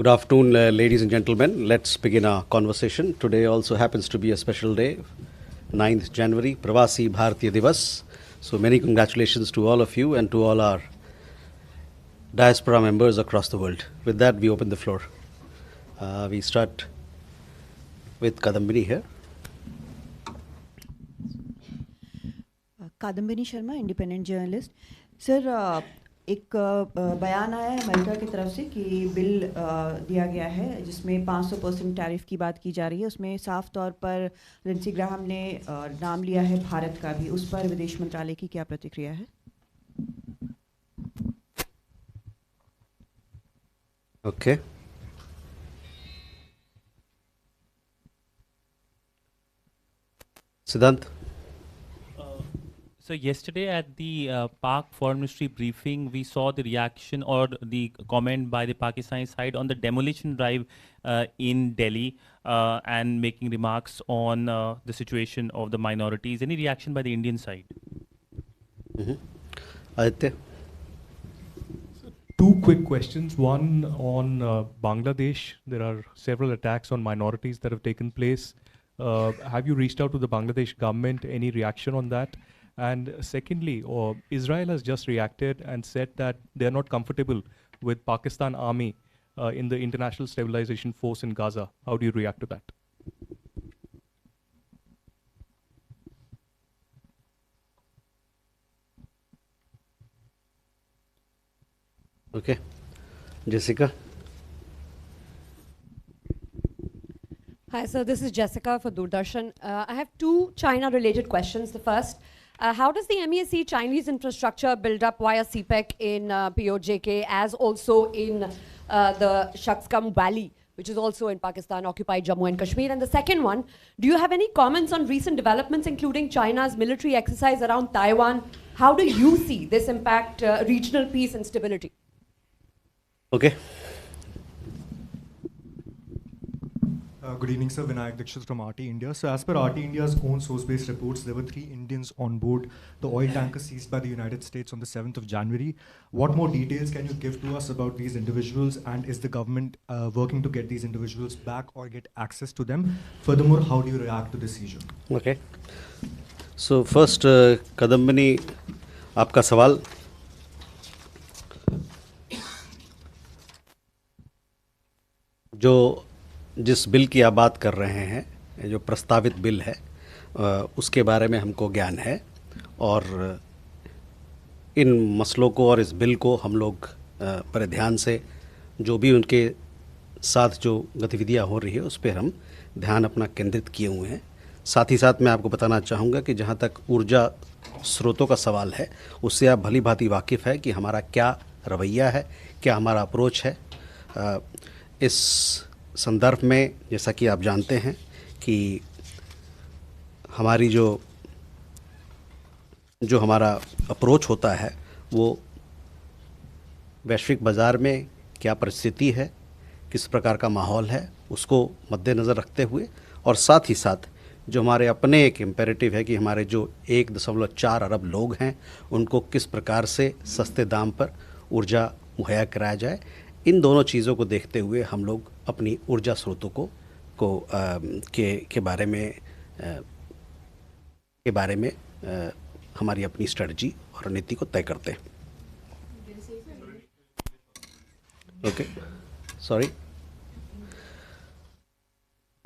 Good afternoon, ladies and gentlemen. Let's begin our conversation. Today also happens to be a special day, 9th January, Pravasi Bharatiya Divas. So many congratulations to all of you and to all our diaspora members across the world. With that, we open the floor. We start with Kadambini here. Kadambini Sharma independent journalist sir एक बयान आया है America की तरफ से कि bill दिया गया है जिसमें 500% टैरिफ की बात की जा रही है। उसमें साफ तौर पर लिंडसे ग्राहम ने नाम लिया है भारत का भी। उस पर विदेश मंत्रालय की क्या प्रतिक्रिया है? Okay. Siddhant. So yesterday at the Pak Foreign Ministry briefing, we saw the reaction or the comment by the Pakistani side on the demolition drive in Delhi and making remarks on the situation of the minorities. Any reaction by the Indian side? Aditya. Two quick questions. One on Bangladesh. There are several attacks on minorities that have taken place. Have you reached out to the Bangladesh government? Any reaction on that? And secondly, Israel has just reacted and said that they're not comfortable with Pakistan army in the International Stabilization Force in Gaza. How do you react to that? Okay. Jessica. Hi, sir. This is Jessica for Doordarshan. I have two China-related questions. The first, how does the MEA see Chinese infrastructure build up via CPEC in POJK as also in the Shaksgam Valley, which is also in Pakistan, occupied Jammu and Kashmir? And the second one, do you have any comments on recent developments, including China's military exercise around Taiwan? How do you see this impact regional peace and stability? Okay. Good evening, sir. Vinayak Dixit from RT India. So, as per RT India's own source-based reports, there were 3 Indians on board the oil tanker seized by the United States on the 7th of January. What more details can you give to us about these individuals, and is the government working to get these individuals back or get access to them? Furthermore, how do you react to this seizure? Okay. So first, Kadambini, आपका सवाल जो जिस bill की आप बात कर रहे हैं, जो प्रस्तावित बिल है, उसके बारे में हमको ज्ञान है और इन मसलों को और इस बिल को हम लोग बड़े ध्यान से जो भी उनके साथ जो गतिविधियां हो रही है उस पर हम ध्यान अपना केंद्रित किए हुए हैं। साथ ही साथ मैं आपको बताना चाहूँगा कि जहाँ तक ऊर्जा स्रोतों का सवाल है उससे आप भली भांति वाकिफ़ है कि हमारा क्या रवैया है, क्या हमारा अप्रोच है। इस संदर्भ में जैसा कि आप जानते हैं कि हमारी जो हमारा अप्रोच होता है वो वैश्विक बाज़ार में क्या परिस्थिति है, किस प्रकार का माहौल है, उसको मद्देनज़र रखते हुए और साथ ही साथ जो हमारे अपने एक इम्पेरेटिव है कि हमारे जो 1.4 अरब लोग हैं उनको किस प्रकार से सस्ते दाम पर ऊर्जा मुहैया कराया जाए, इन दोनों चीज़ों को देखते हुए हम लोग अपनी ऊर्जा स्रोतों के बारे में हमारी अपनी स्ट्रेटजी और रणनीति को तय करते हैं। Okay, sorry.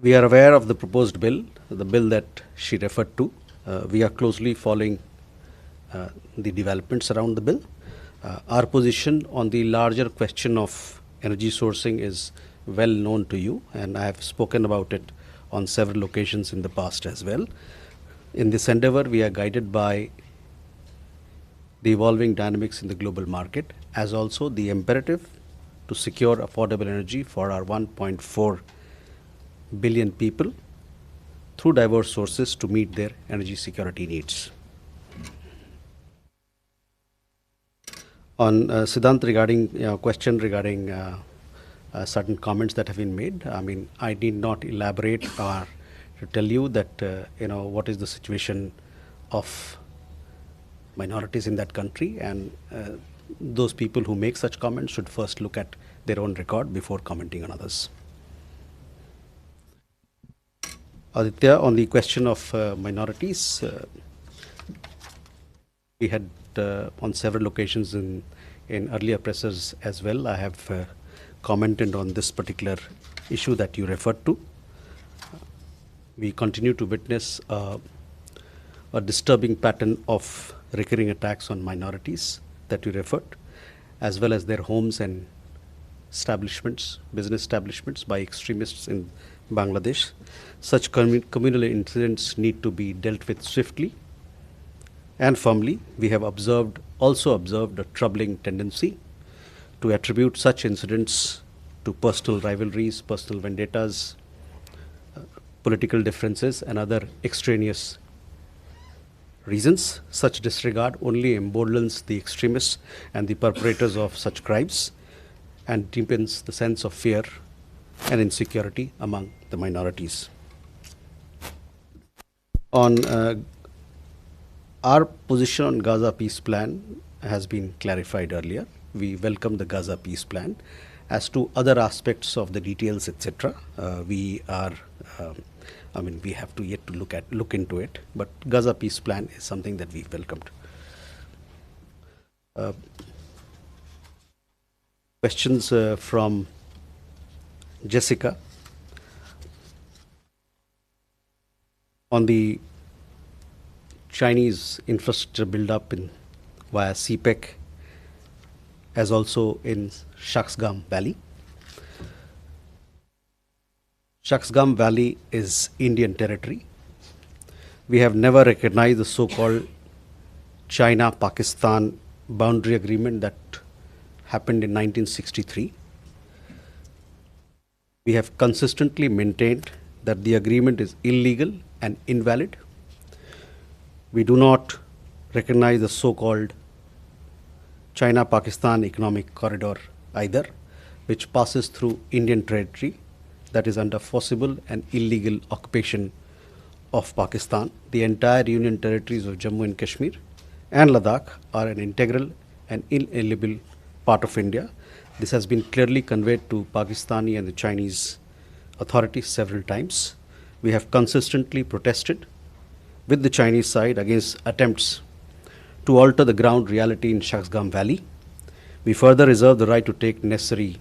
We are aware of the proposed bill, the bill that she referred to. We are closely following the developments around the bill. Our position on the larger question of energy sourcing is well known to you, and I have spoken about it on several occasions in the past as well. In this endeavor, we are guided by the evolving dynamics in the global market, as also the imperative to secure affordable energy for our 1.4 billion people through diverse sources to meet their energy security needs. On Siddhant, regarding question regarding certain comments that have been made, I mean, I need not elaborate or to tell you that what is the situation of minorities in that country, and those people who make such comments should first look at their own record before commenting on others. Aditya, on the question of minorities, we had on several occasions in earlier presses as well, I have commented on this particular issue that you referred to. We continue to witness a disturbing pattern of recurring attacks on minorities that you referred, as well as their homes and establishments, business establishments by extremists in Bangladesh. Such communal incidents need to be dealt with swiftly and firmly. We have also observed a troubling tendency to attribute such incidents to personal rivalries, personal vendettas, political differences, and other extraneous reasons. Such disregard only emboldens the extremists and the perpetrators of such crimes and deepens the sense of fear and insecurity among the minorities. On our position on Gaza peace plan has been clarified earlier. We welcome the Gaza peace plan. As to other aspects of the details, etc., we have to yet to look into it. But Gaza peace plan is something that we welcomed. Questions from Jessica on the Chinese infrastructure build-up via CPEC, as also in Shaksgam Valley. Shaksgam Valley is Indian territory. We have never recognized the so-called China-Pakistan boundary agreement that happened in 1963. We have consistently maintained that the agreement is illegal and invalid. We do not recognize the so-called China-Pakistan economic corridor either, which passes through Indian territory that is under forcible and illegal occupation of Pakistan. The entire Union territories of Jammu and Kashmir and Ladakh are an integral and inalienable part of India. This has been clearly conveyed to Pakistani and the Chinese authorities several times. We have consistently protested with the Chinese side against attempts to alter the ground reality in Shaksgam Valley. We further reserve the right to take necessary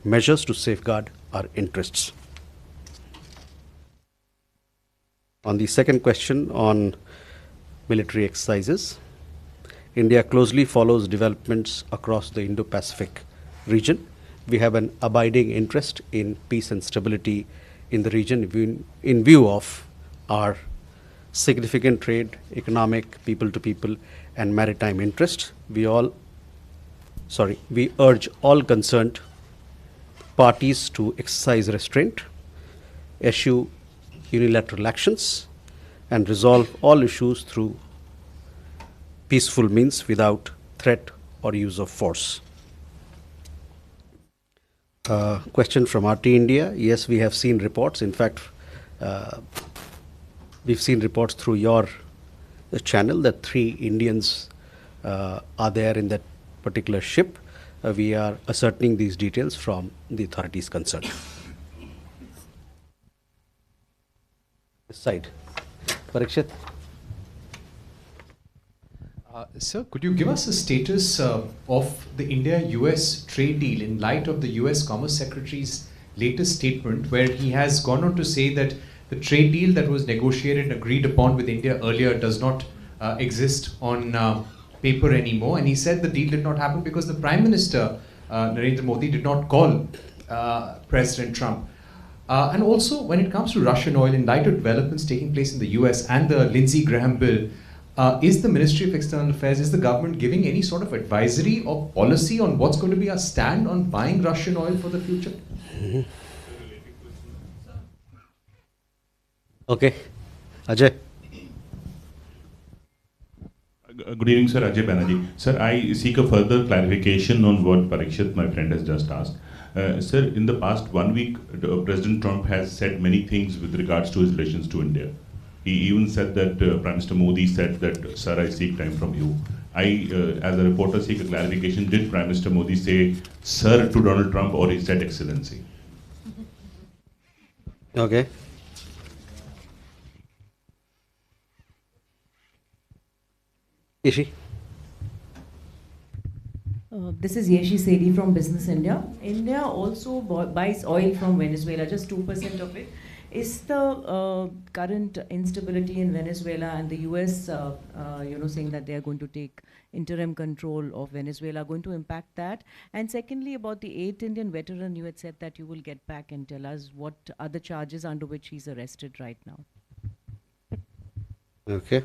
measures to safeguard our interests. On the second question on military exercises, India closely follows developments across the Indo-Pacific region. We have an abiding interest in peace and stability in the region in view of our significant trade, economic, people-to-people, and maritime interests. We urge all concerned parties to exercise restraint, eschew unilateral actions, and resolve all issues through peaceful means without threat or use of force. Question from RT India. Yes, we have seen reports. In fact, we've seen reports through your channel that 3 Indians are there in that particular ship. We are ascertaining these details from the authorities concerned. This side. Parikshit. Sir, could you give us a status of the India-US trade deal in light of the US Commerce Secretary's latest statement, where he has gone on to say that the trade deal that was negotiated and agreed upon with India earlier does not exist on paper anymore, and he said the deal did not happen because the Prime Minister, Narendra Modi, did not call President Trump. And also, when it comes to Russian oil, in light of developments taking place in the US and the Lindsey Graham bill, is the Ministry of External Affairs, is the government giving any sort of advisory or policy on what's going to be our stand on buying Russian oil for the future? Okay. Ajay. Good evening, sir. Ajay Banerjee. Sir, I seek a further clarification on what Parikshit, my friend, has just asked. Sir, in the past 1 week, President Trump has said many things with regards to his relations to India. He even said that Prime Minister Modi said that, sir, I seek time from you. I, as a reporter, seek a clarification. Did Prime Minister Modi say "Sir" to Donald Trump, or he said "Excellency"? Okay. Ishi? This is Yeshi Sedi from Business India. India also buys oil from Venezuela, just 2% of it. Is the current instability in Venezuela and the US, saying that they are going to take interim control of Venezuela, going to impact that? And secondly, about the 8 Indian veteran, you had said that you will get back and tell us what are the charges under which he's arrested right now. Okay.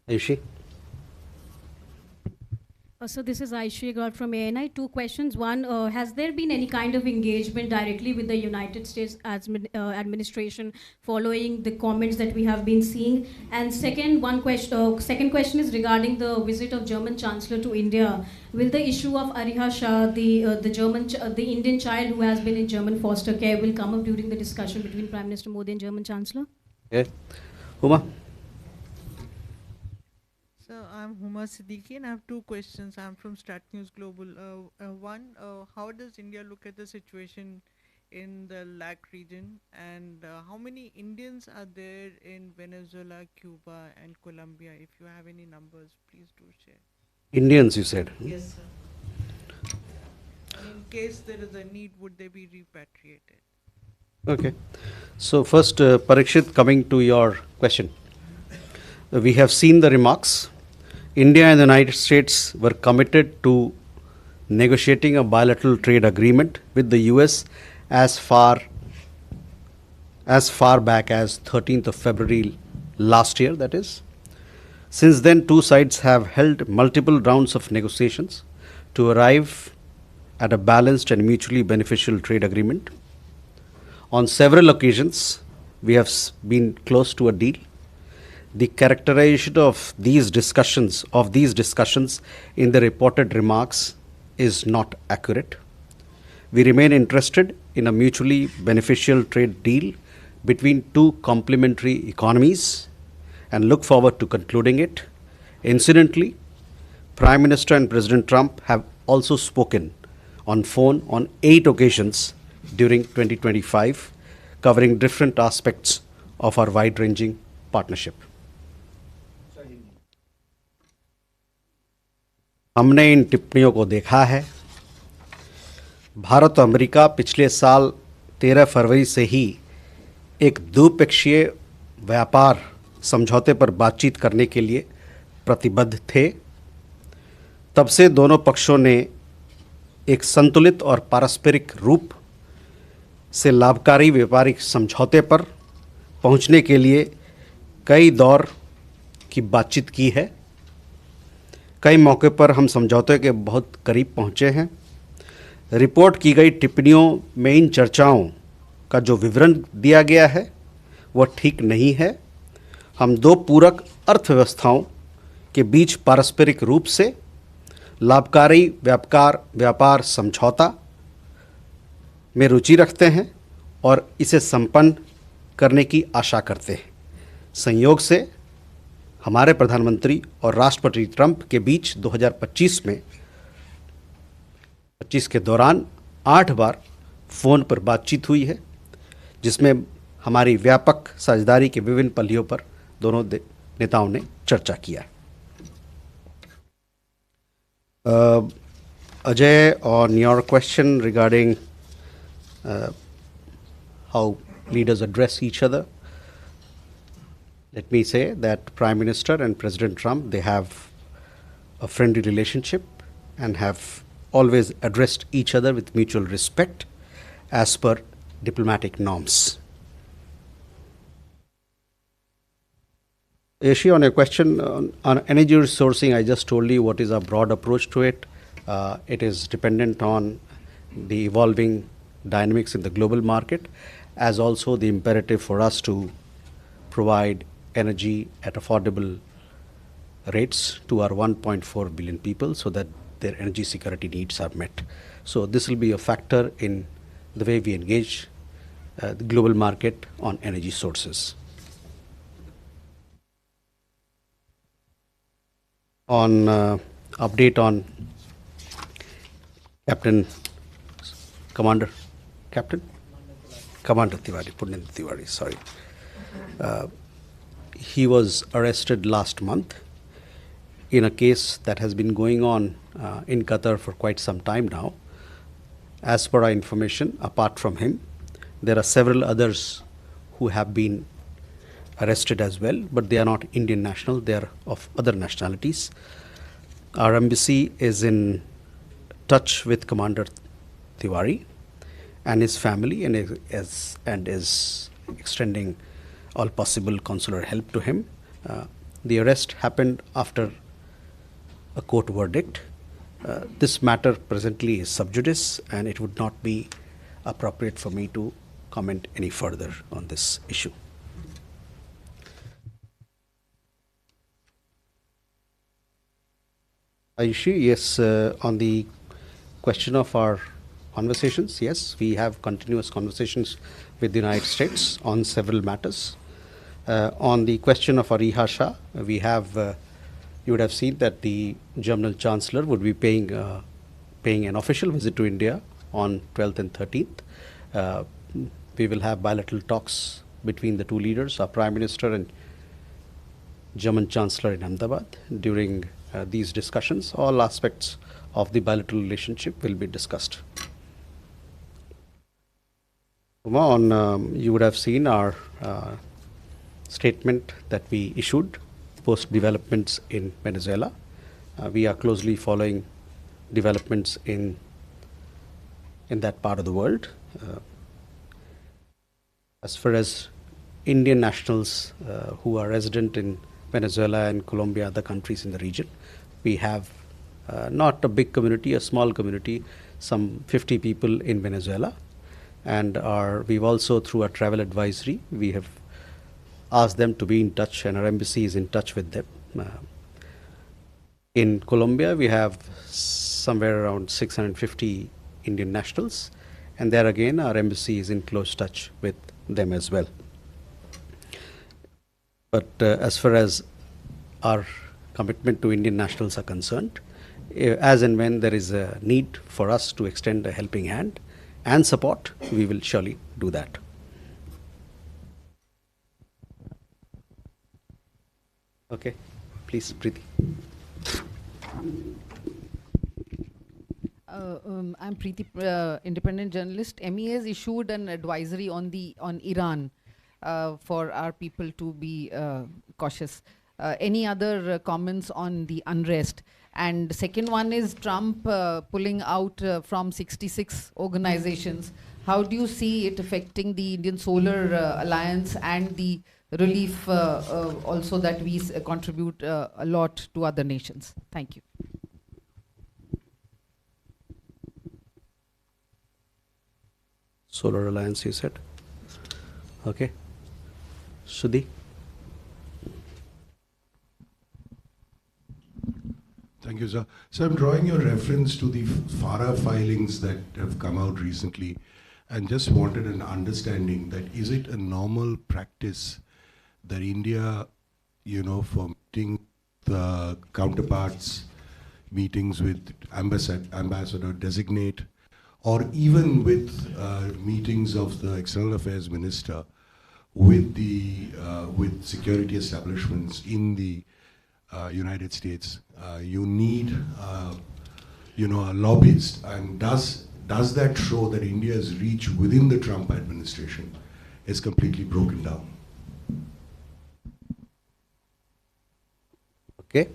Ishi? So this is Aisha Gaur from ANI. 2 questions. One, has there been any kind of engagement directly with the United States administration following the comments that we have been seeing? And second question is regarding the visit of German Chancellor to India. Will the issue of Ariha Shah, the Indian child who has been in German foster care, will come up during the discussion between Prime Minister Modi and German Chancellor? Okay. Huma? So I'm Huma Siddiqui and I have 2 questions. I'm from Strat News Global. One, how does India look at the situation in the LAC region, and how many Indians are there in Venezuela, Cuba and Colombia? If you have any numbers, please do share. Indians, you said? Yes, sir. In case there is a need, would they be repatriated? Okay. So first, Parikshit, coming to your question. We have seen the remarks. India and the United States were committed to negotiating a bilateral trade agreement with the US as far back as 13th of February last year, that is. Since then, 2 sides have held multiple rounds of negotiations to arrive at a balanced and mutually beneficial trade agreement. On several occasions, we have been close to a deal. The characterization of these discussions in the reported remarks is not accurate. We remain interested in a mutually beneficial trade deal between 2 complementary economies and look forward to concluding it. Incidentally, Prime Minister and President Trump have also spoken on phone on 8 occasions during 2025, covering different aspects of our wide-ranging partnership. हमने इन टिप्पणियों को देखा है। भारत और America पिछले साल 13 फरवरी से ही एक द्विपक्षीय व्यापार समझौते पर बातचीत करने के लिए प्रतिबद्ध थे। तब से दोनों पक्षों ने एक संतुलित और पारस्परिक रूप से लाभकारी व्यापारिक समझौते पर पहुंचने के लिए कई दौर की बातचीत की है। कई मौके पर हम समझौते के बहुत करीब पहुंचे हैं। रिपोर्ट की गई टिप्पणियों में इन चर्चाओं का जो विवरण दिया गया है वह ठीक नहीं है। हम 2 पूरक अर्थव्यवस्थाओं के बीच पारस्परिक रूप से लाभकारी व्यापार समझौता में रुचि रखते हैं और इसे संपन्न करने की आशा करते हैं। संयोग से हमारे प्रधानमंत्री और राष्ट्रपति ट्रंप के बीच 2025 के दौरान 8 बार फ़ोन पर बातचीत हुई है, जिसमें हमारी व्यापक साझेदारी के विभिन्न पहलुओं पर दोनों नेताओं ने चर्चा किया। Ajay, on your question regarding how leaders address each other, let me say that Prime Minister and President Trump, they have a friendly relationship and have always addressed each other with mutual respect as per diplomatic norms. Yeshi, on a question on energy resourcing, I just told you what is our broad approach to it. It is dependent on the evolving dynamics in the global market, as also the imperative for us to provide energy at affordable rates to our 1.4 billion people so that their energy security needs are met. So this will be a factor in the way we engage the global market on energy sources. On update on Commander Tiwari, Punyendra Tiwari, sorry. He was arrested last month in a case that has been going on in Qatar for quite some time now. As per our information, apart from him, there are several others who have been arrested as well, but they are not Indian national, they are of other nationalities. Our embassy is in touch with Commander Tiwari and his family and is extending all possible consular help to him. The arrest happened after a court verdict. This matter presently is sub judice, and it would not be appropriate for me to comment any further on this issue. Ayushi, yes, on the question of our conversations, yes, we have continuous conversations with the United States on several matters. On the question of our Shah, we have, you would have seen that the German Chancellor would be paying an official visit to India on 12th and 13th. We will have bilateral talks between the two leaders, our Prime Minister and German Chancellor in Ahmedabad. During these discussions, all aspects of the bilateral relationship will be discussed. You would have seen our statement that we issued post developments in Venezuela. We are closely following developments in that part of the world. As far as Indian nationals who are resident in Venezuela and Colombia, other countries in the region, we have not a big community, a small community, some 50 people in Venezuela. And we've also, through our travel advisory, we have asked them to be in touch, and our embassy is in touch with them. In Colombia, we have somewhere around 650 Indian nationals, and there again, our embassy is in close touch with them as well. But as far as our commitment to Indian nationals are concerned, as and when there is a need for us to extend a helping hand and support, we will surely do that. Okay, please, Preeti. I'm Preeti, independent journalist. MEA has issued an advisory on Iran for our people to be cautious. Any other comments on the unrest? And the second one is Trump pulling out from 66 organizations. How do you see it affecting the Indian Solar Alliance and the relief also that we contribute a lot to other nations? Thank you. Solar Alliance, you said? Okay. Sudhi? Thank you, sir. So I'm drawing your reference to the FARA filings that have come out recently, and just wanted an understanding that is it a normal practice that India, for meeting the counterparts, meetings with ambassador designate, or even with meetings of the External Affairs Minister with with security establishments in the United States, you need a lobbyist, and does that show that India's reach within the Trump administration is completely broken down? Okay.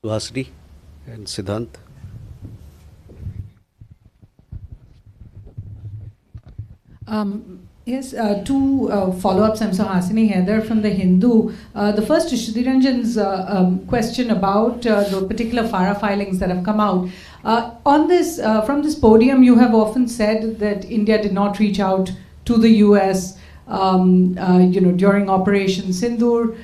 Suhasini and Siddhant. Yes, two follow-ups. I'm Suhasini Haider from The Hindu. The first is Shriranjan's question about the particular FARA filings that have come out. On this, from this podium, you have often said that India did not reach out to the US, during Operation Sindoor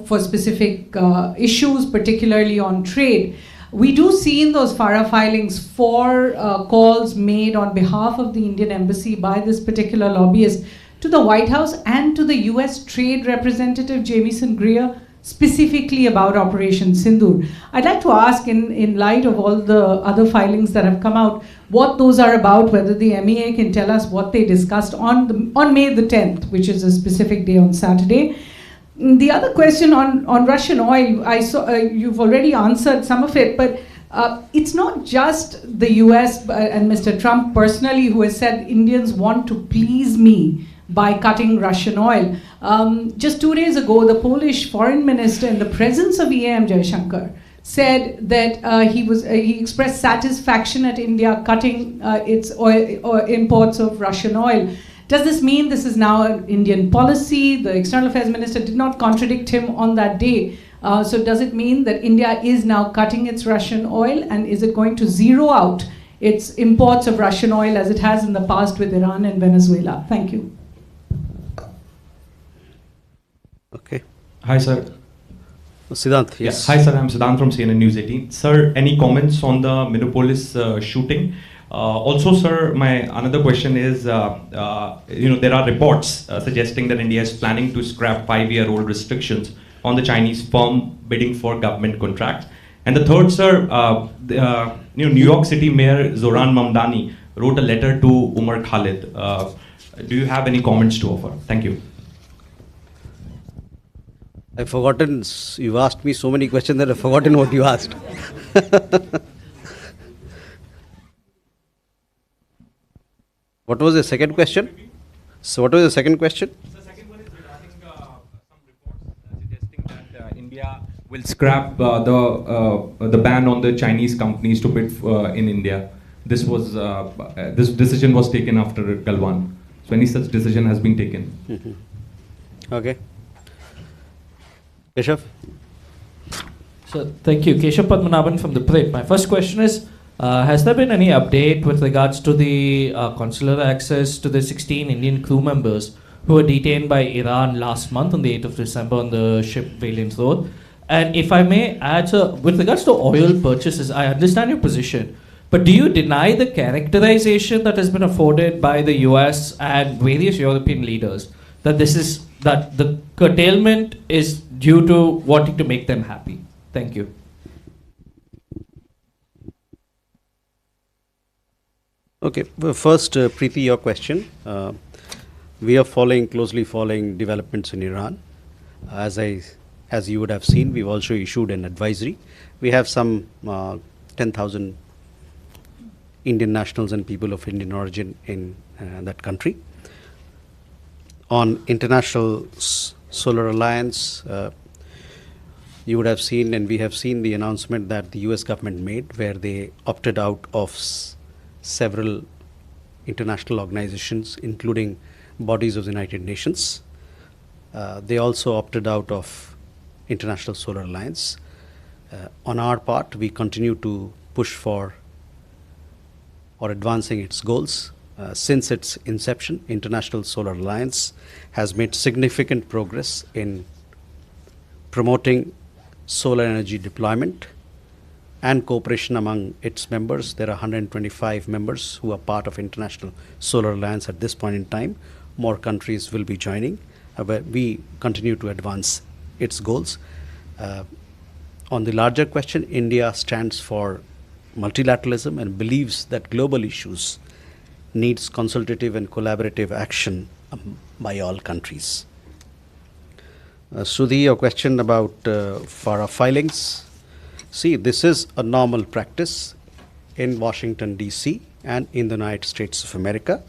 for specific issues, particularly on trade. We do see in those FARA filings 4 calls made on behalf of the Indian embassy by this particular lobbyist to the White House and to the US Trade Representative Jamieson Greer, specifically about Operation Sindoor. I'd like to ask, in light of all the other filings that have come out, what those are about, whether the MEA can tell us what they discussed on May the 10th, which is a specific day on Saturday. The other question on Russian oil, I saw you've already answered some of it, but it's not just the US and Mr. Trump personally who has said Indians want to please me by cutting Russian oil. Just 2 days ago, the Polish foreign minister, in the presence of EAM Jaishankar, said that he expressed satisfaction at India cutting its oil or imports of Russian oil. Does this mean this is now an Indian policy? The External Affairs Minister did not contradict him on that day. So does it mean that India is now cutting its Russian oil, and is it going to zero out its imports of Russian oil as it has in the past with Iran and Venezuela? Thank you. Okay. Hi, sir. Siddhant, yes. Yeah. Hi, sir. I'm Siddhant from CNN News 18. Sir, any comments on the Minneapolis shooting? Also, sir, my another question is, there are reports suggesting that India is planning to scrap 5-year-old restrictions on the Chinese firm bidding for government contracts. And the third, sir, New York City Mayor Zoran Mamdani wrote a letter to Umar Khalid. Do you have any comments to offer? Thank you. I've forgotten, you've asked me so many questions that I've forgotten what you asked. What was the second question? So what was the second question? The second one is regarding some reports suggesting that India will scrap the ban on the Chinese companies to bid in India. This decision was taken after Galwan. So any such decision has been taken. Okay. Keshav? So thank you. Keshav Padmanabhan from the Plate. My first question is, has there been any update with regards to the consular access to the 16 Indian crew members who were detained by Iran last month on the 8th of December on the ship Valiant Road? And if I may add, sir, with regards to oil purchases, I understand your position, but do you deny the characterization that has been afforded by the US and various European leaders that that the curtailment is due to wanting to make them happy? Thank you. Okay, well, first, Preeti, your question. We are closely following developments in Iran. As you would have seen, we've also issued an advisory. We have some 10,000 Indian nationals and people of Indian origin in that country. On International Solar Alliance, you would have seen, and we have seen the announcement that the US government made, where they opted out of several international organizations, including bodies of the United Nations. They also opted out of International Solar Alliance. On our part, we continue to push for or advancing its goals. Since its inception, International Solar Alliance has made significant progress in promoting solar energy deployment and cooperation among its members. There are 125 members who are part of International Solar Alliance at this point in time. More countries will be joining, but we continue to advance its goals. On the larger question, India stands for multilateralism and believes that global issues needs consultative and collaborative action by all countries. Sudhi, your question about FARA filings. See, this is a normal practice in Washington, D.C. and in the United States of America,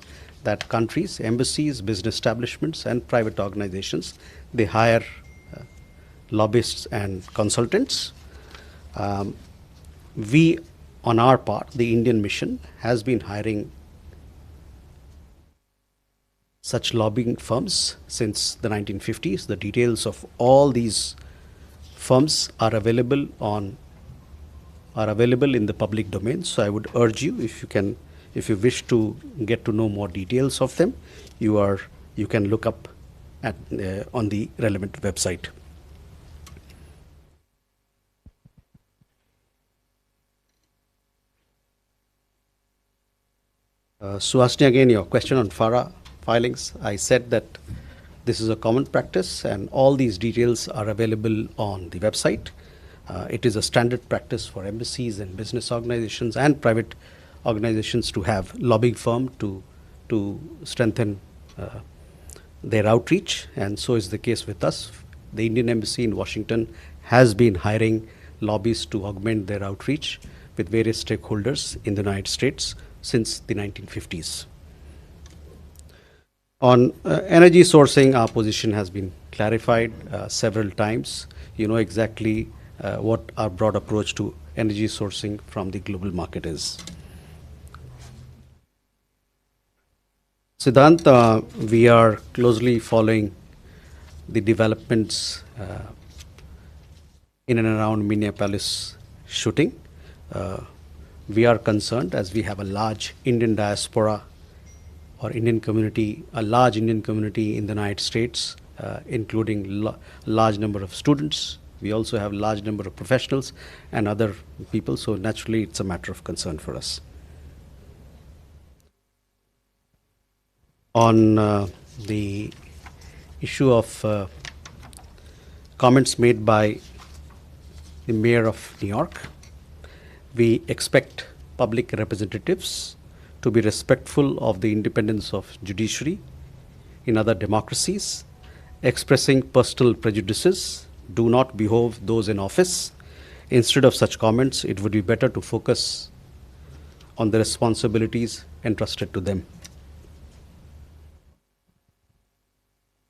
that countries, embassies, business establishments, and private organizations, they hire lobbyists and consultants. We, on our part, the Indian mission, has been hiring such lobbying firms since the 1950s. The details of all these firms are available in the public domain. So I would urge you, if you wish to get to know more details of them, you can look up on the relevant website. Suhasini, again, your question on FARA filings. I said that this is a common practice and all these details are available on the website. It is a standard practice for embassies and business organizations and private organizations to have lobbying firm to strengthen their outreach, and so is the case with us. The Indian Embassy in Washington has been hiring lobbyists to augment their outreach with various stakeholders in the United States since the 1950s. On energy sourcing, our position has been clarified several times. You know exactly what our broad approach to energy sourcing from the global market is. Siddhant, we are closely following the developments in and around Minneapolis shooting. We are concerned as we have a large Indian diaspora or Indian community, a large Indian community in the United States, including large number of students. We also have a large number of professionals and other people, so naturally it's a matter of concern for us. On the issue of comments made by the Mayor of New York, we expect public representatives to be respectful of the independence of judiciary in other democracies, expressing personal prejudices, do not behove those in office. Instead of such comments, it would be better to focus on the responsibilities entrusted to them.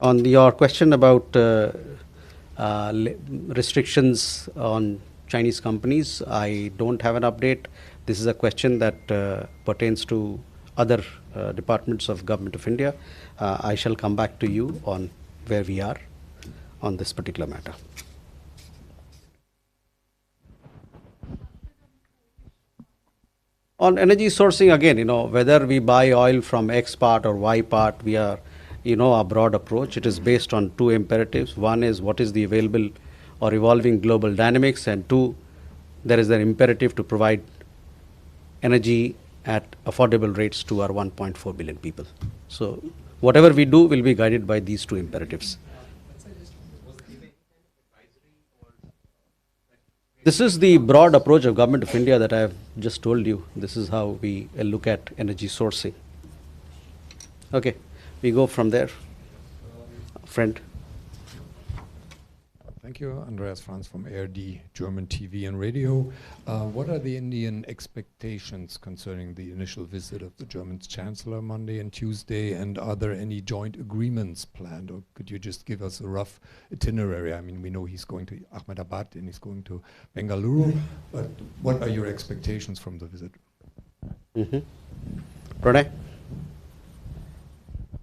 On your question about restrictions on Chinese companies, I don't have an update. This is a question that pertains to other departments of Government of India. I shall come back to you on where we are on this particular matter. On energy sourcing, again, you know, whether we buy oil from X part or Y part, we are, you know, our broad approach. It is based on two imperatives. One is what is the available or evolving global dynamics, and two, there is an imperative to provide energy at affordable rates to our 1.4 billion people. So whatever we do will be guided by these two imperatives. This is the broad approach of Government of India that I have just told you. This is how we look at energy sourcing. Okay, we go from there. Friend. Thank you, Andreas Franz from ARD, German TV and radio. What are the Indian expectations concerning the initial visit of the German Chancellor Monday and Tuesday, and are there any joint agreements planned, or could you just give us a rough itinerary? I mean, we know he's going to Ahmedabad and he's going to Bengaluru, but what are your expectations from the visit? Pranay?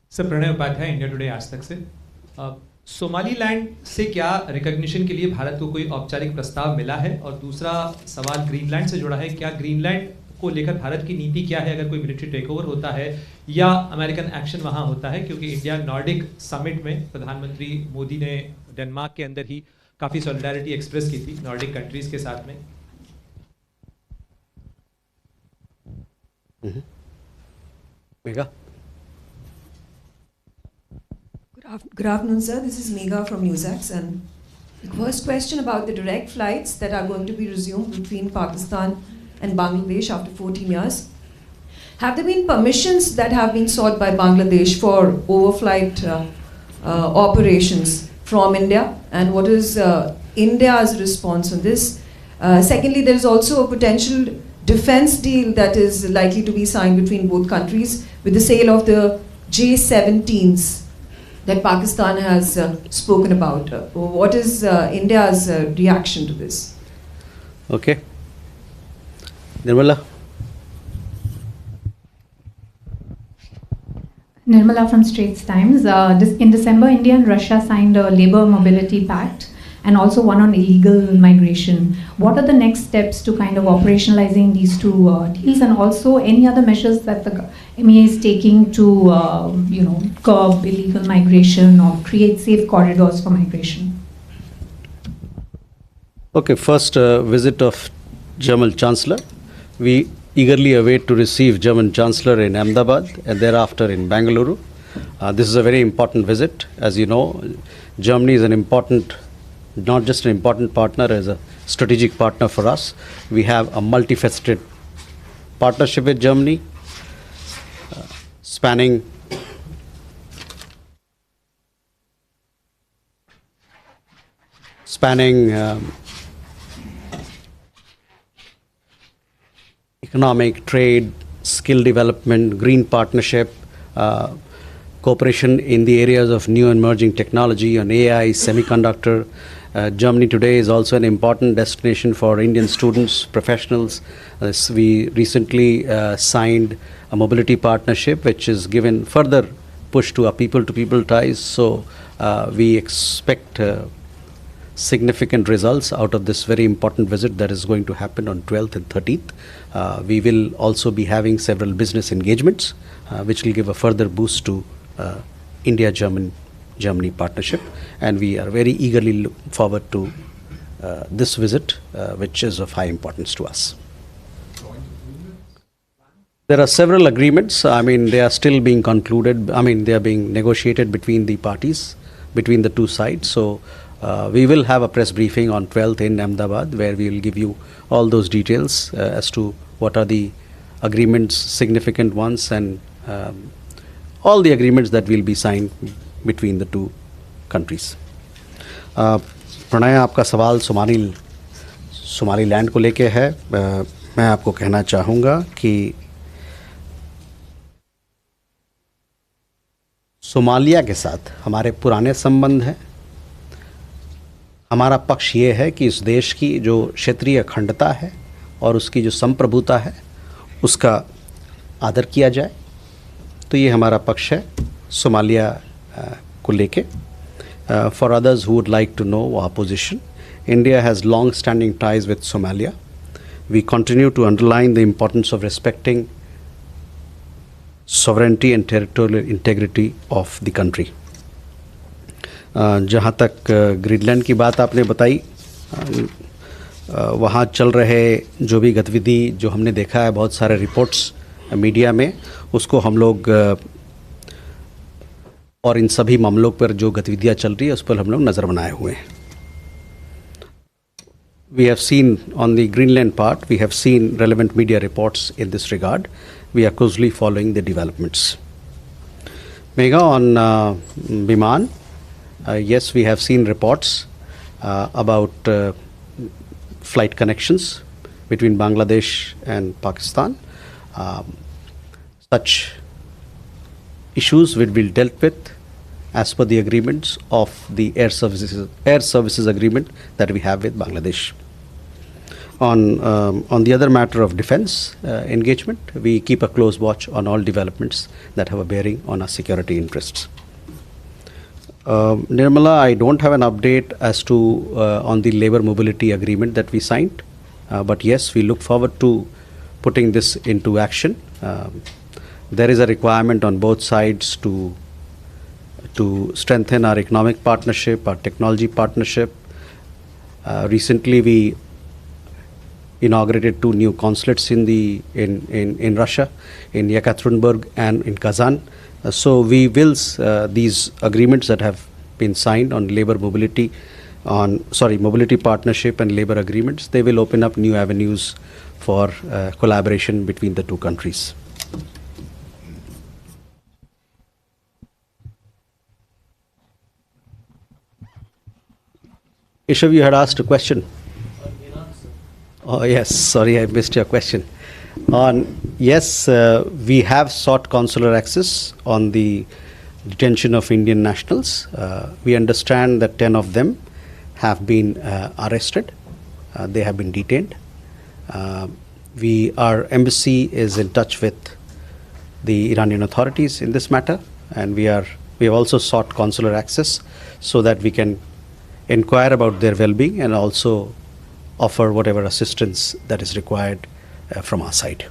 Sir, Pranay Upadhyay, India Today, आज तक से Somaliland से क्या recognition के लिए भारत को कोई औपचारिक प्रस्ताव मिला है, और दूसरा सवाल ग्रीनलैंड से जुड़ा है, क्या ग्रीनलैंड को लेकर भारत की नीति क्या है अगर कोई मिलिट्री टेकओवर होता है या अमेरिकन एक्शन वहां होता है, क्योंकि इंडिया नॉर्डिक समिट में प्रधानमंत्री मोदी ने डेनमार्क के अंदर ही काफ़ी सॉलिडारिटी एक्सप्रेस की थी नॉर्डिक कंट्रीज के साथ में. Megha? Good afternoon, sir. This is Megha from Newsax, and the first question about the direct flights that are going to be resumed between Pakistan and Bangladesh after 14 years. Have there been permissions that have been sought by Bangladesh for overflight operations from India, and what is India's response on this? Secondly, there is also a potential defense deal that is likely to be signed between both countries with the sale of the J-17s that Pakistan has spoken about. What is India's reaction to this? Okay. Nirmala? Nirmala from Straits Times. In December, India and Russia signed a labor mobility pact and also one on illegal migration. What are the next steps to kind of operationalizing these two deals, and also any other measures that the MEA is taking to curb illegal migration or create safe corridors for migration? Okay, first visit of German Chancellor. We eagerly await to receive German Chancellor in Ahmedabad and thereafter in Bangalore. This is a very important visit. As you know, Germany is an important, not just an important partner, as a strategic partner for us. We have a multifaceted partnership with Germany, spanning economic, trade, skill development, green partnership, cooperation in the areas of new emerging technology on AI, semiconductor. Germany today is also an important destination for Indian students, professionals. We recently signed a mobility partnership which is given further push to our people-to-people ties. So we expect significant results out of this very important visit that is going to happen on 12th and 13th. We will also be having several business engagements which will give a further boost to India-Germany partnership, and we are very eagerly look forward to this visit, which is of high importance to us. There are several agreements. I mean, they are still being concluded. I mean, they are being negotiated between the parties, between the two sides. So we will have a press briefing on 12th in Ahmedabad, where we will give you all those details as to what are the agreements, significant ones, and all the agreements that will be signed between the two countries. Pranay, आपका सवाल Somaliland को लेके है. मैं आपको कहना चाहूँगा कि सोमालिया के साथ हमारे पुराने संबंध हैं. हमारा पक्ष ये है कि इस देश की जो क्षेत्रीय अखंडता है और उसकी जो संप्रभुता है उसका आदर किया जाए. तो ये हमारा पक्ष है सोमालिया को लेके. For others who would like to know our position, India has long-standing ties with Somalia. We continue to underline the importance of respecting sovereignty and territorial integrity of the country. जहाँ तक Greenland की बात आपने बताई, वहाँ चल रहे जो भी गतिविधि जो हमने देखा है, बहुत सारे रिपोर्ट्स मीडिया में, उसको हम लोग और इन सभी मामलों पर जो गतिविधियाँ चल रही है उस पर हम लोग नज़र बनाए हुए हैं. We have seen on the Greenland part, we have seen relevant media reports in this regard. We are closely following the developments. Megha, on Biman, yes, we have seen reports about flight connections between Bangladesh and Pakistan. Such issues will be dealt with as per the agreements of the air services agreement that we have with Bangladesh. On the other matter of defense engagement, we keep a close watch on all developments that have a bearing on our security interests. Nirmala, I don't have an update as to on the labor mobility agreement that we signed, but yes, we look forward to putting this into action. There is a requirement on both sides to strengthen our economic partnership, our technology partnership. Recently, we inaugurated 2 new consulates in Russia, in Yekaterinburg and in Kazan. So we will these agreements that have been signed on labor mobility, mobility partnership and labor agreements, they will open up new avenues for collaboration between the two countries. Ishav, you had asked a question. Oh yes, sorry, I missed your question. Yes, we have sought consular access on the detention of Indian nationals. We understand that 10 of them have been arrested. They have been detained. Our embassy is in touch with the Iranian authorities in this matter, and we have also sought consular access so that we can inquire about their well-being and also offer whatever assistance that is required from our side.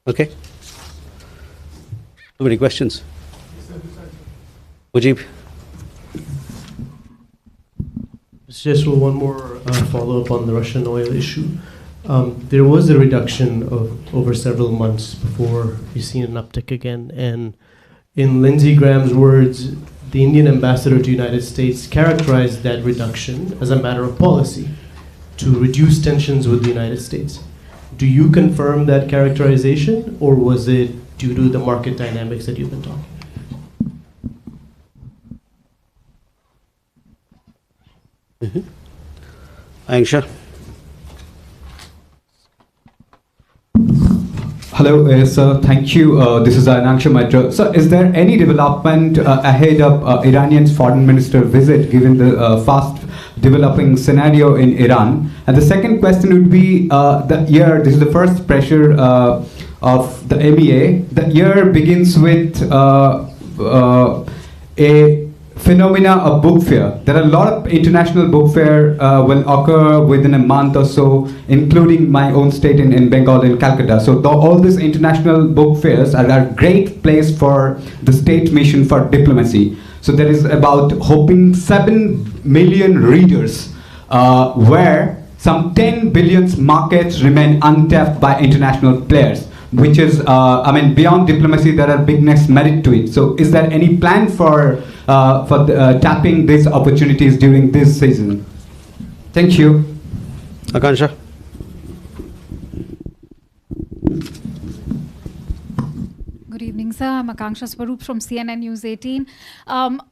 Okay. Too many questions. Mujib. just one more follow-up on the Russian oil issue. There was a reduction of over several months before you've seen an uptick again. And in Lindsey Graham's words, the Indian ambassador to the United States characterized that reduction as a matter of policy to reduce tensions with the United States. Do you confirm that characterization, or was it due to the market dynamics that you've been talking about? Aisha. Hello, sir. Thank you. This is Aisha Mitra. So, is there any development ahead of Iranian's foreign minister visit, given the fast developing scenario in Iran? And the second question would be the year. This is the first pressure of the MEA. The year begins with a phenomena of book fair. There are a lot of international book fair will occur within a month or so, including my own state in Bengal, in Calcutta. So all these international book fairs are a great place for the state mission for diplomacy. So there is about hoping 7 million readers where some 10 billion markets remain untapped by international players, which is, beyond diplomacy, there are bigness merit to it. So is there any plan for tapping these opportunities during this season? Thank you. Akansha. Good evening, sir. I'm Akanksha Swaroop from CNN News 18.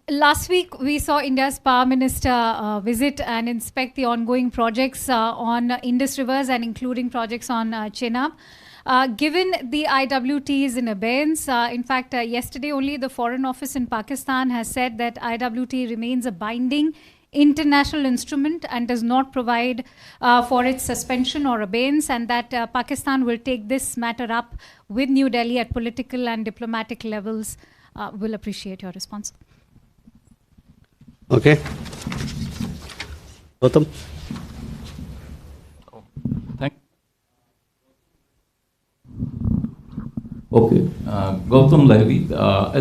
Last week, we saw India's Power Minister visit and inspect the ongoing projects on Indus rivers and including projects on Chenab. Given the IWT is in abeyance, in fact, yesterday only the Foreign Office in Pakistan has said that IWT remains a binding international instrument and does not provide for its suspension or abeyance, and that Pakistan will take this matter up with New Delhi at political and diplomatic levels. We'll appreciate your response. Okay. Gautam. Okay, Gautam Lahiri.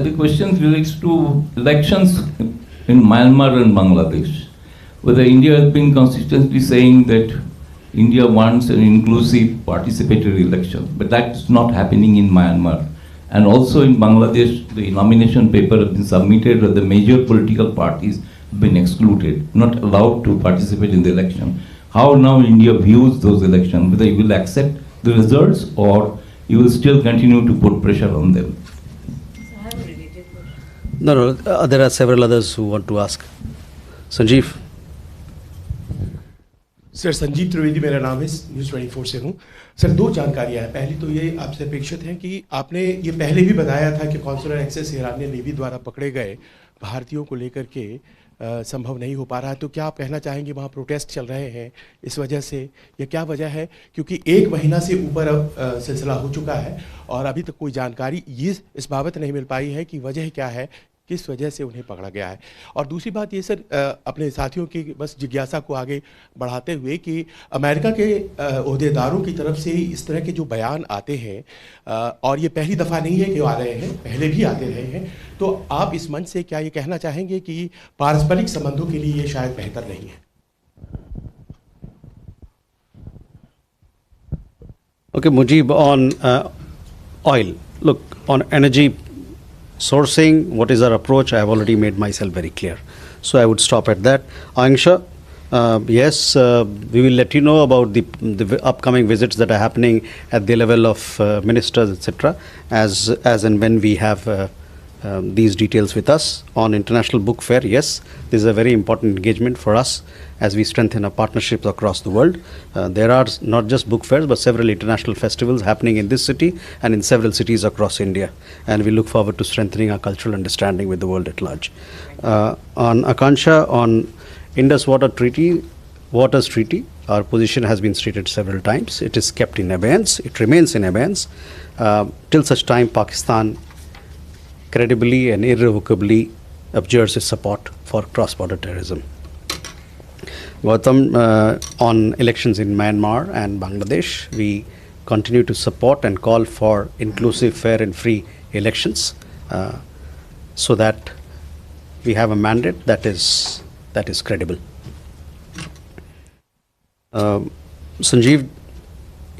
The question relates to elections in Myanmar and Bangladesh, whether India has been consistently saying that India wants an inclusive participatory election, but that's not happening in Myanmar. And also in Bangladesh, the nomination paper has been submitted, but the major political parties have been excluded, not allowed to participate in the election. How now India views those elections, whether you will accept the results or you will still continue to put pressure on them? No, there are several others who want to ask. Sanjeev. Sir Sanjeev Trivedi मेरा नाम है, news 24 से हूँ। Sir दो जानकारियाँ हैं। पहली तो ये आपसे अपेक्षित है कि आपने ये पहले भी बताया था कि कॉन्सुलर एक्सेस ईरानियन नेवी द्वारा पकड़े गए भारतीयों को लेकर के संभव नहीं हो पा रहा है, तो क्या आप कहना चाहेंगे वहाँ प्रोटेस्ट चल रहे हैं इस वजह से, या क्या वजह है? क्योंकि 1 महीना से ऊपर अब सिलसिला हो चुका है और अभी तक कोई जानकारी इस बाबत नहीं मिल पाई है कि वजह क्या है, किस वजह से उन्हें पकड़ा गया है। और दूसरी बात ये सर, अपने साथियों की बस जिज्ञासा को आगे बढ़ाते हुए कि अमेरिका के ओहदेदारों की तरफ से इस तरह के जो बयान आते हैं, और ये पहली दफ़ा नहीं है कि आ रहे हैं, पहले भी आते रहे हैं, तो आप इस मंच से क्या ये कहना चाहेंगे कि पारस्परिक संबंधों के लिए ये शायद बेहतर नहीं है? Okay, Mujib, on oil. Look, on energy sourcing, what is our approach? I have already made myself very clear. So I would stop at that. Aisha, yes, we will let you know about the upcoming visits that are happening at the level of ministers, etc., as and when we have these details with us. On International Book Fair, yes, this is a very important engagement for us as we strengthen our partnerships across the world. There are not just book fairs, but several international festivals happening in this city and in several cities across India. And we look forward to strengthening our cultural understanding with the world at large. On Akansha, on Indus Waters Treaty, our position has been stated several times. It is kept in abeyance. It remains in abeyance till such time Pakistan credibly and irrevocably abjures its support for cross-border terrorism. Gautam, on elections in Myanmar and Bangladesh, we continue to support and call for inclusive, fair and free elections so that we have a mandate that is credible. Sanjeev,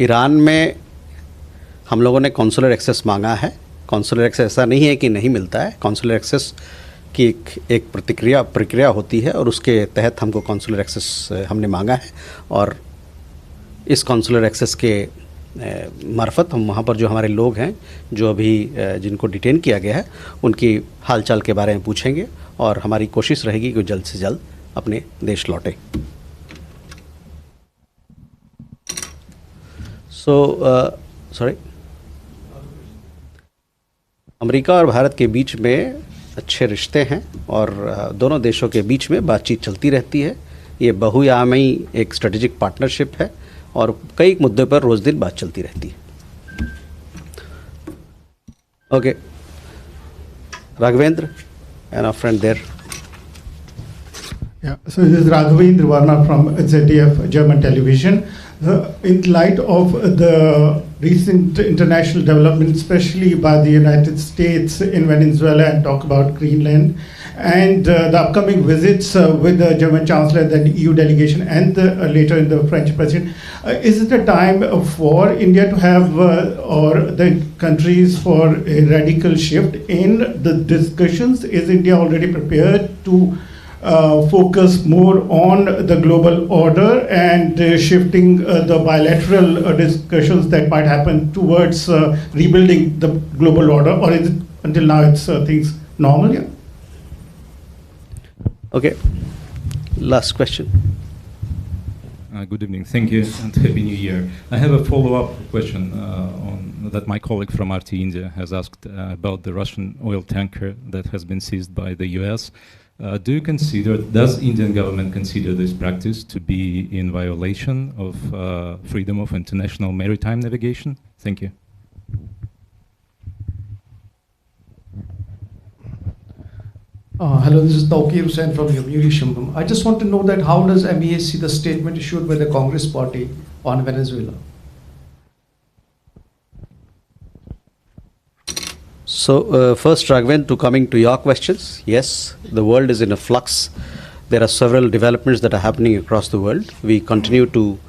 Iran में हम लोगों ने consular access मांगा है. Consular access ऐसा नहीं है कि नहीं मिलता है. कॉन्सुलर एक्सेस की एक प्रक्रिया होती है और उसके तहत हमको कॉन्सुलर एक्सेस हमने मांगा है. और इस कॉन्सुलर एक्सेस के मार्फत हम वहाँ पर जो हमारे लोग हैं जो अभी जिनको डिटेन किया गया है उनकी हालचाल के बारे में पूछेंगे और हमारी कोशिश रहेगी कि जल्द से जल्द अपने देश लौटे. सॉरी, अमेरिका और भारत के बीच में अच्छे रिश्ते हैं और दोनों देशों के बीच में बातचीत चलती रहती है. ये बहुआयामी एक स्ट्रेटेजिक पार्टनरशिप है और कई मुद्दों पर रोज दिन बात चलती रहती है. Okay, Raghavendra and our friend there. Yeah, so this is Raghavendra Varma from ZDF German television. In light of the recent international development, especially by the United States in Venezuela, and talk about Greenland, and the upcoming visits with the German Chancellor, the EU delegation, and later in the French President, is it a time for India to have, or the countries, for a radical shift in the discussions? Is India already prepared to focus more on the global order and shifting the bilateral discussions that might happen towards rebuilding the global order, or is it until now it's things normal? Yeah. Okay, last question. Good evening, thank you, and Happy New Year. I have a follow-up question on that my colleague from RT India has asked about the Russian oil tanker that has been seized by the US. Does Indian government consider this practice to be in violation of freedom of international maritime navigation? Thank you. Hello, this is Tawqir Hussain from Yomiuri Shimbum. I just want to know that how does MEA see the statement issued by the Congress party on Venezuela? So first, Raghavan, to coming to your questions, yes, the world is in a flux. There are several developments that are happening across the world. We continue to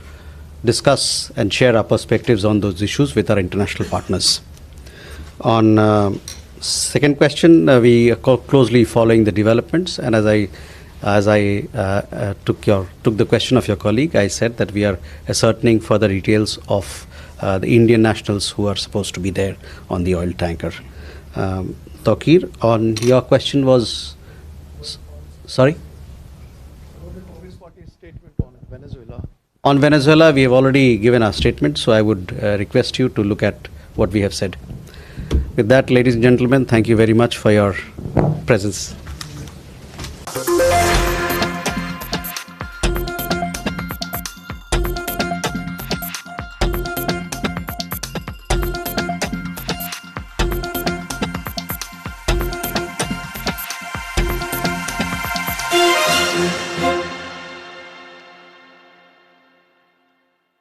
discuss and share our perspectives on those issues with our international partners. On second question, we are closely following the developments, and as I took the question of your colleague, I said that we are ascertaining further details of the Indian nationals who are supposed to be there on the oil tanker. Tawqir, on your question was, sorry? On Venezuela, we have already given our statement, so I would request you to look at what we have said. With that, ladies and gentlemen, thank you very much for your presence.